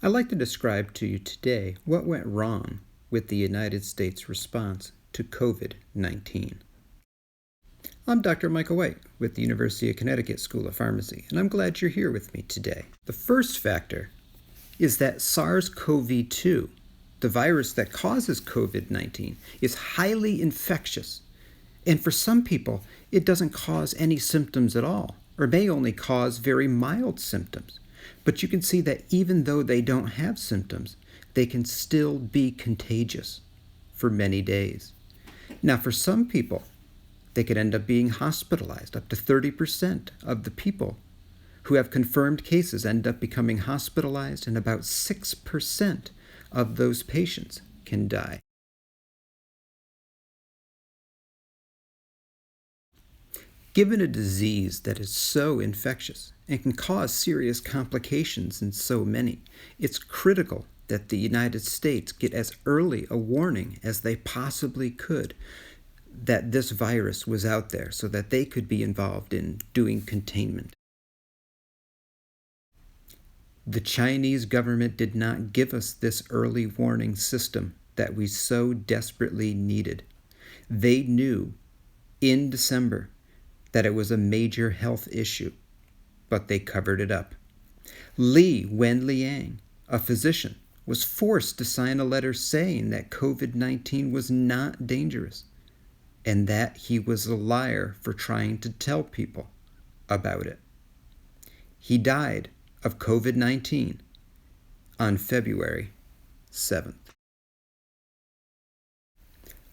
I'd like to describe to you today what went wrong with the United States response to COVID-19. I'm Dr. Michael White with the University of Connecticut School of Pharmacy, and I'm glad you're here with me today. The first factor is that SARS-CoV-2, the virus that causes COVID-19, is highly infectious. And for some people, it doesn't cause any symptoms at all, or may only cause very mild symptoms. But you can see that even though they don't have symptoms, they can still be contagious for many days. Now, for some people, they could end up being hospitalized. Up to 30% of the people who have confirmed cases end up becoming hospitalized, and about 6% of those patients can die. Given a disease that is so infectious and can cause serious complications in so many, it's critical that the United States get as early a warning as they possibly could that this virus was out there so that they could be involved in doing containment. The Chinese government did not give us this early warning system that we so desperately needed. They knew in December that it was a major health issue, but they covered it up. Li Wenliang, a physician, was forced to sign a letter saying that COVID-19 was not dangerous and that he was a liar for trying to tell people about it. He died of COVID-19 on February 7th.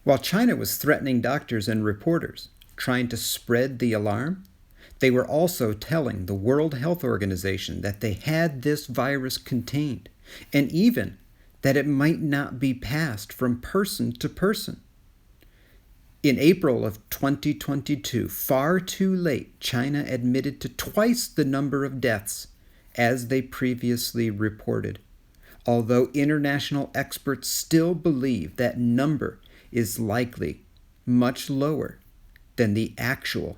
While China was threatening doctors and reporters, trying to spread the alarm, they were also telling the World Health Organization that they had this virus contained, and even that it might not be passed from person to person. In April of 2022, far too late, China admitted to twice the number of deaths as they previously reported, although international experts still believe that number is likely much lower than the actual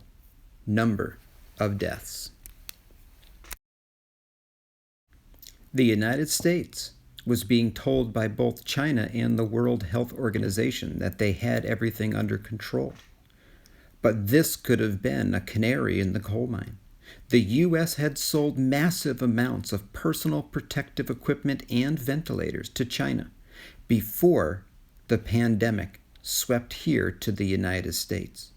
number of deaths. The United States was being told by both China and the World Health Organization that they had everything under control. But this could have been a canary in the coal mine. The U.S. had sold massive amounts of personal protective equipment and ventilators to China before the pandemic swept here to the United States.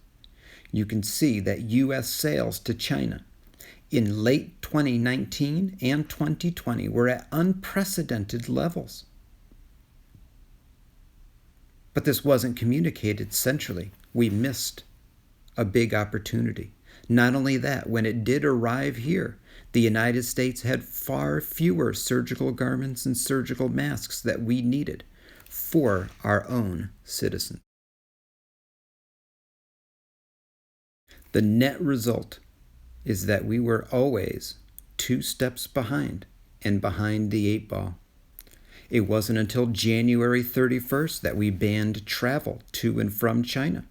You can see that U.S. sales to China in late 2019 and 2020 were at unprecedented levels. But this wasn't communicated centrally. We missed a big opportunity. Not only that, when it did arrive here, the United States had far fewer surgical garments and surgical masks that we needed for our own citizens. The net result is that we were always 2 steps behind and behind the 8 ball. It wasn't until January 31st that we banned travel to and from China,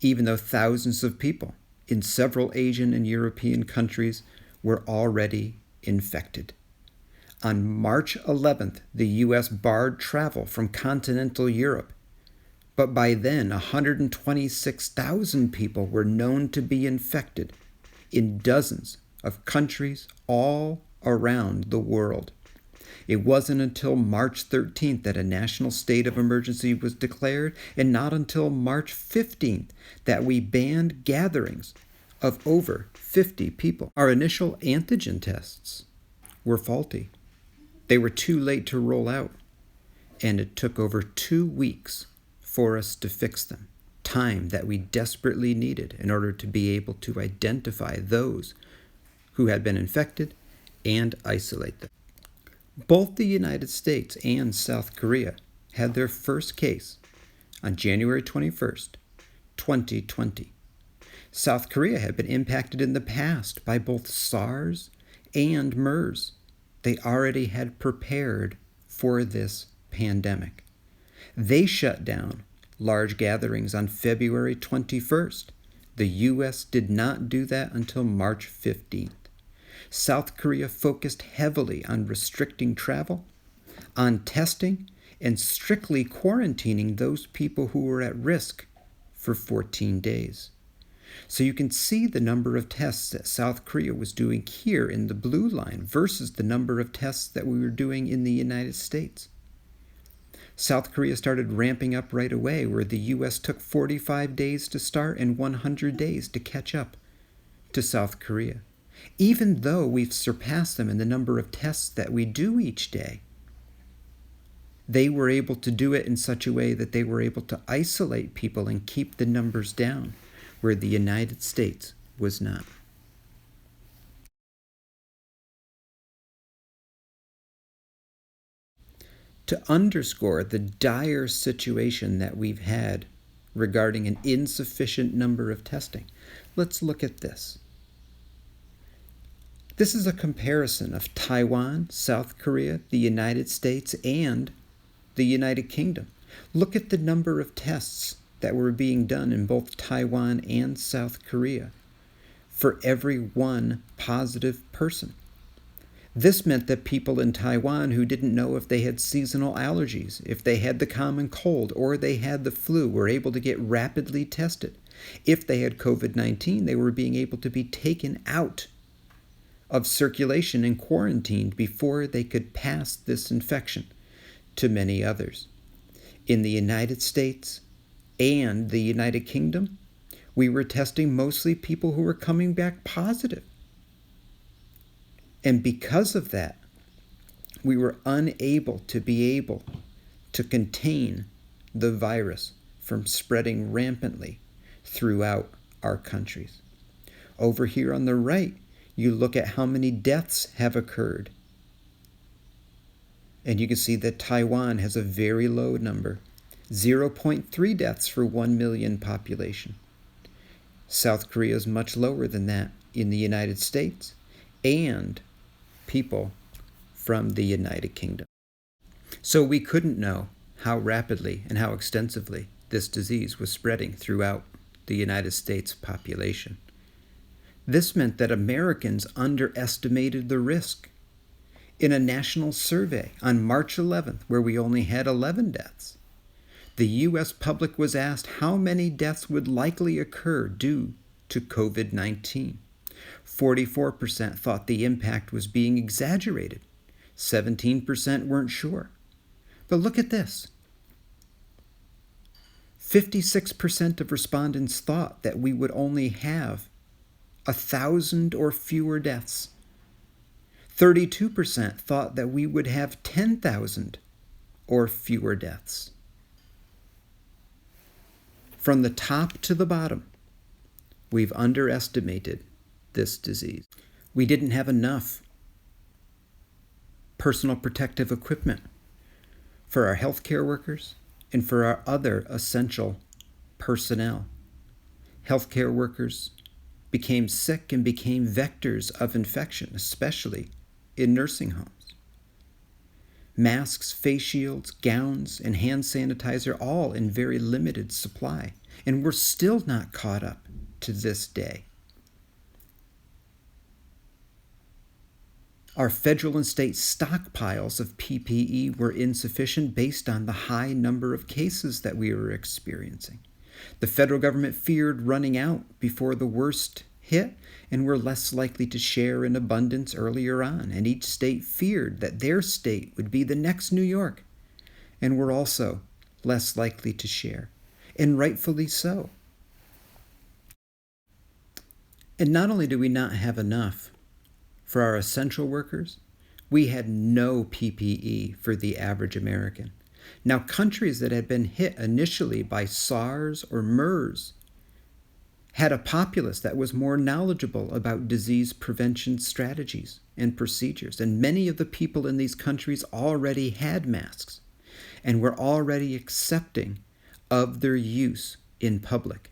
even though thousands of people in several Asian and European countries were already infected. On March 11th, the U.S. barred travel from continental Europe, but by then 126,000 people were known to be infected in dozens of countries all around the world. It wasn't until March 13th that a national state of emergency was declared, and not until March 15th that we banned gatherings of over 50 people. Our initial antigen tests were faulty. They were too late to roll out, and it took over 2 weeks for us to fix them, time that we desperately needed in order to be able to identify those who had been infected and isolate them. Both the United States and South Korea had their first case on January 21st, 2020. South Korea had been impacted in the past by both SARS and MERS. They already had prepared for this pandemic. They shut down large gatherings on February 21st. The U.S. did not do that until March 15th. South Korea focused heavily on restricting travel on testing and strictly quarantining those people who were at risk for 14 days. So you can see the number of tests that South Korea was doing here in the blue line versus the number of tests that we were doing in the United States. South Korea started ramping up right away, where the U.S. took 45 days to start and 100 days to catch up to South Korea. Even though we've surpassed them in the number of tests that we do each day, they were able to do it in such a way that they were able to isolate people and keep the numbers down, where the United States was not. To underscore the dire situation that we've had regarding an insufficient number of testing, let's look at this. This is a comparison of Taiwan, South Korea, the United States, and the United Kingdom. Look at the number of tests that were being done in both Taiwan and South Korea for every one positive person. This meant that people in Taiwan who didn't know if they had seasonal allergies, if they had the common cold, or they had the flu were able to get rapidly tested. If they had COVID-19, they were being able to be taken out of circulation and quarantined before they could pass this infection to many others. In the United States and the United Kingdom, we were testing mostly people who were coming back positive. And because of that, we were unable to contain the virus from spreading rampantly throughout our countries. Over here on the right, you look at how many deaths have occurred. And you can see that Taiwan has a very low number, 0.3 deaths for 1 million population. South Korea is much lower than that in the United States and people from the United Kingdom. So we couldn't know how rapidly and how extensively this disease was spreading throughout the United States population. This meant that Americans underestimated the risk. In a national survey on March 11th, where we only had 11 deaths, the U.S. public was asked how many deaths would likely occur due to COVID-19. 44% thought the impact was being exaggerated. 17% weren't sure. But look at this. 56% of respondents thought that we would only have 1,000 or fewer deaths. 32% thought that we would have 10,000 or fewer deaths. From the top to the bottom, we've underestimated this disease. We didn't have enough personal protective equipment for our healthcare workers and for our other essential personnel. Healthcare workers became sick and became vectors of infection, especially in nursing homes. Masks, face shields, gowns, and hand sanitizer, all in very limited supply, and we're still not caught up to this day. Our federal and state stockpiles of PPE were insufficient based on the high number of cases that we were experiencing. The federal government feared running out before the worst hit and were less likely to share in abundance earlier on, and each state feared that their state would be the next New York and were also less likely to share, and rightfully so. And not only do we not have enough for our essential workers, we had no PPE for the average American. Now, countries that had been hit initially by SARS or MERS had a populace that was more knowledgeable about disease prevention strategies and procedures, and many of the people in these countries already had masks and were already accepting of their use in public.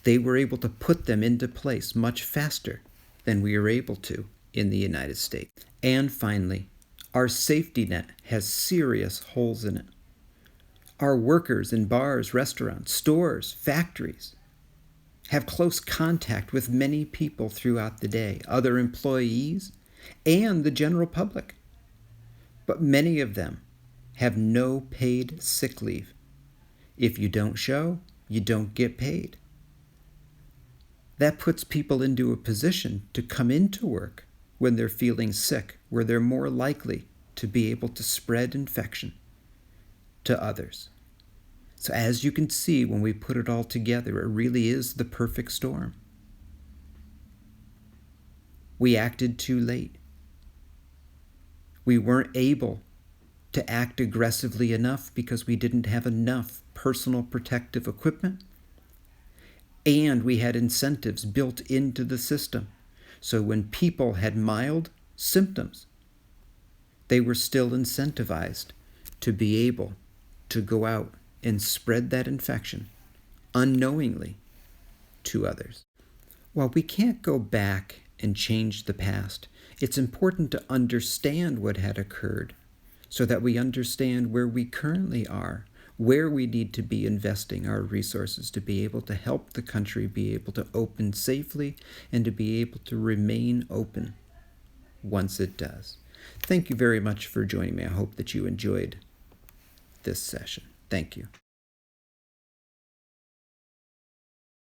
They were able to put them into place much faster than we were able to in the United States. And finally, our safety net has serious holes in it. Our workers in bars, restaurants, stores, factories have close contact with many people throughout the day, other employees, and the general public. But many of them have no paid sick leave. If you don't show, you don't get paid. That puts people into a position to come into work when they're feeling sick, where they're more likely to be able to spread infection to others. So as you can see, when we put it all together, it really is the perfect storm. We acted too late. We weren't able to act aggressively enough because we didn't have enough personal protective equipment, and we had incentives built into the system. So when people had mild symptoms, they were still incentivized to be able to go out and spread that infection unknowingly to others. While we can't go back and change the past, it's important to understand what had occurred so that we understand where we currently are, where we need to be investing our resources to be able to help the country be able to open safely and to be able to remain open once it does. Thank you very much for joining me. I hope that you enjoyed this session. Thank you.